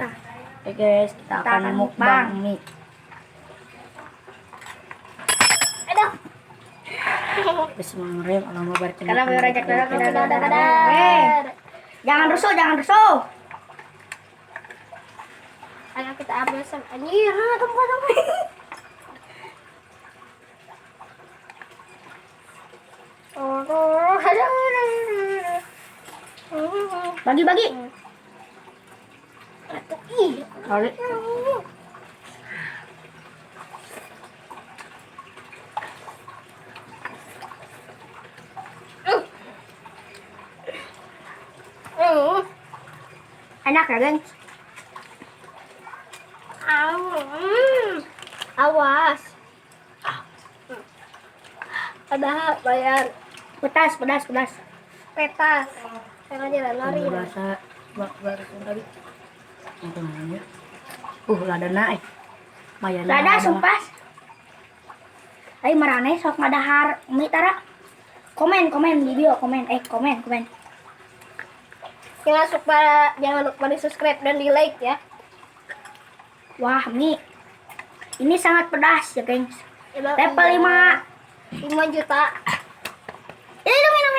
Oke guys, kita akan mukbang mie. Aduh. Bismillahirrahmanirrahim. Allahumma Karena barik rejek lana. Jangan rusuh, jangan rusuh. Ayo kita ambil sem. Anjir, tempat apa? Bagi-bagi. Ih, Sorry. enak ya, gengs? Awas. Ada bayar. Pedas. Petas. Jangan jalan lari. Berasa baru tadi. Yang namanya. Lada naik. Mayana. Lada sumpas. Ayo marane sok ngadahar mie tara. Komen di video, komen. Jangan lupa di subscribe dan di like ya. Wah, mie ini sangat pedas ya, gengs. Level 5 juta. Ini minum.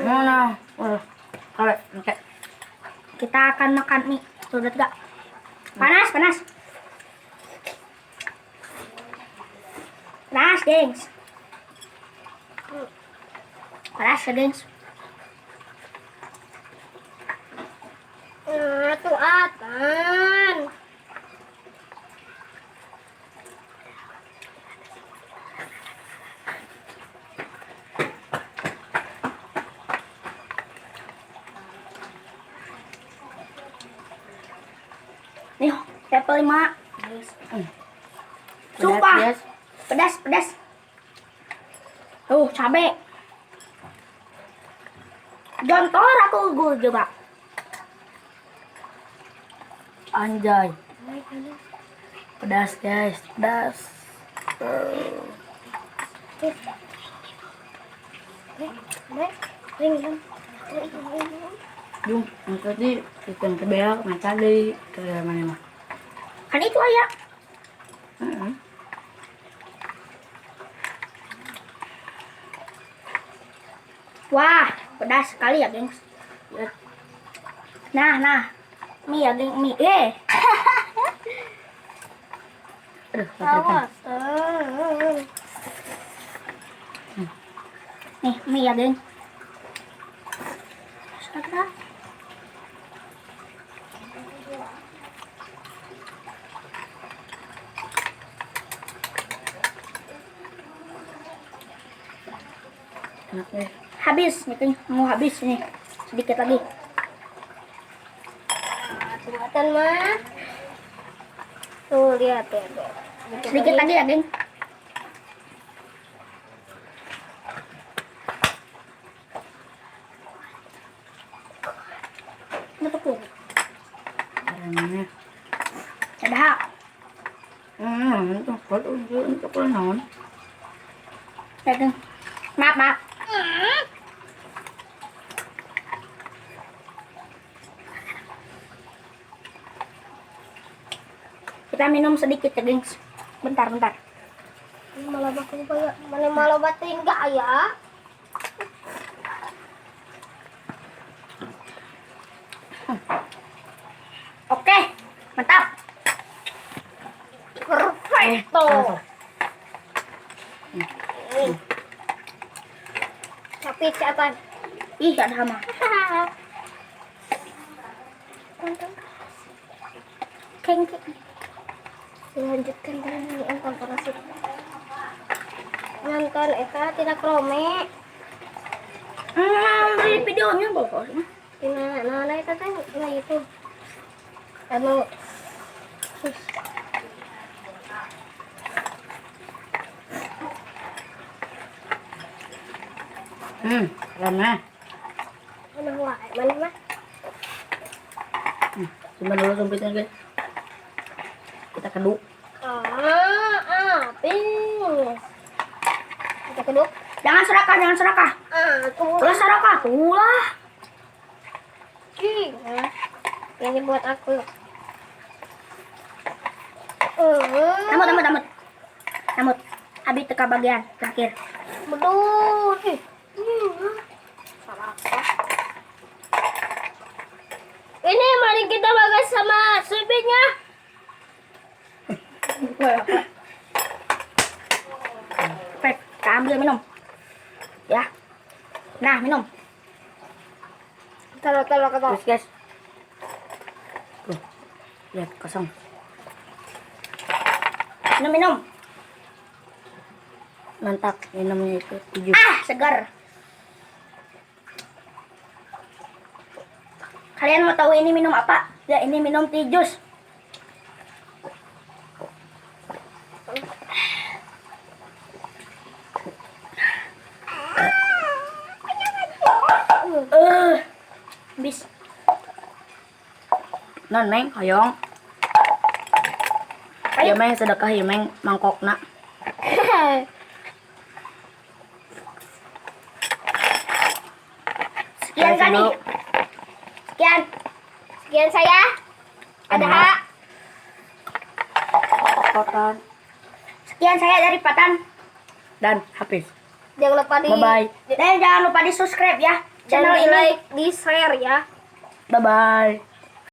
Mana? Kalau oke. Kita akan makan mie. Sudah gak? Panas, gengs. Panas ya, gengs. Tuh atan. Nih, level 5. Sumpah. Pedas. Tuh, cabe. Jontor aku gue juga. Anjay. Pedas guys, pedas. Jum, tadi ikan kebeak, tadi ke mana mah? Kan itu aja. Wah, pedas sekali ya, gengs. Nah. Mie ya, gengs. Mie. Aduh, Awas. Nih, mie ya, gengs. Astaga. enak deh. Habis nih, gengs. Mau habis nih. Sedikit lagi. Tungguan mah. Tuh, lihat ya. Sedikit lagi ya, gengs. Caranya. Ada. Itu kalau naon. Ya, gengs. Maaf. Kita minum sedikit ya, gengs. Bentar. Malah bakal kayak mana malah batin enggak ya? Oke, mantap. Perfecto. Tapi siapa? Ih, ada hama. Keng. Dilanjutkan dengan ini komparasi. Nonton Eka tidak krome. Beli videonya bagus. Nah, itu kan nah itu. Anu Karena mana mah? Simpan dulu sumpitnya guys. Kita keduk. Habis. Kita keduk. Jangan serakah. Ulah serakah, tuh lah. Ini buat aku. Namut. Abi teka bagian terakhir. Betul. Salah apa? Ini mari kita makan sama supinya. Pep, ambil minum. Ya. Nah, minum. Taruh. Terus guys. Tuh. Lihat kosong. Minum. Mantap, minumnya itu 7. Segar. Kalian mau tahu ini minum apa? Ya, ini minum tea juice. Bis. Non meng, hoyong. Ya meng sedekah ya meng mangkokna. Sekian kali. Sekian saya. Ada Ada. hak. Kotan Sekian saya dari Patan. dan Hafiz. Jangan lupa Bye-bye. Dan jangan lupa di subscribe ya. Channel Jangan ini. di-like, di share ya. Bye bye.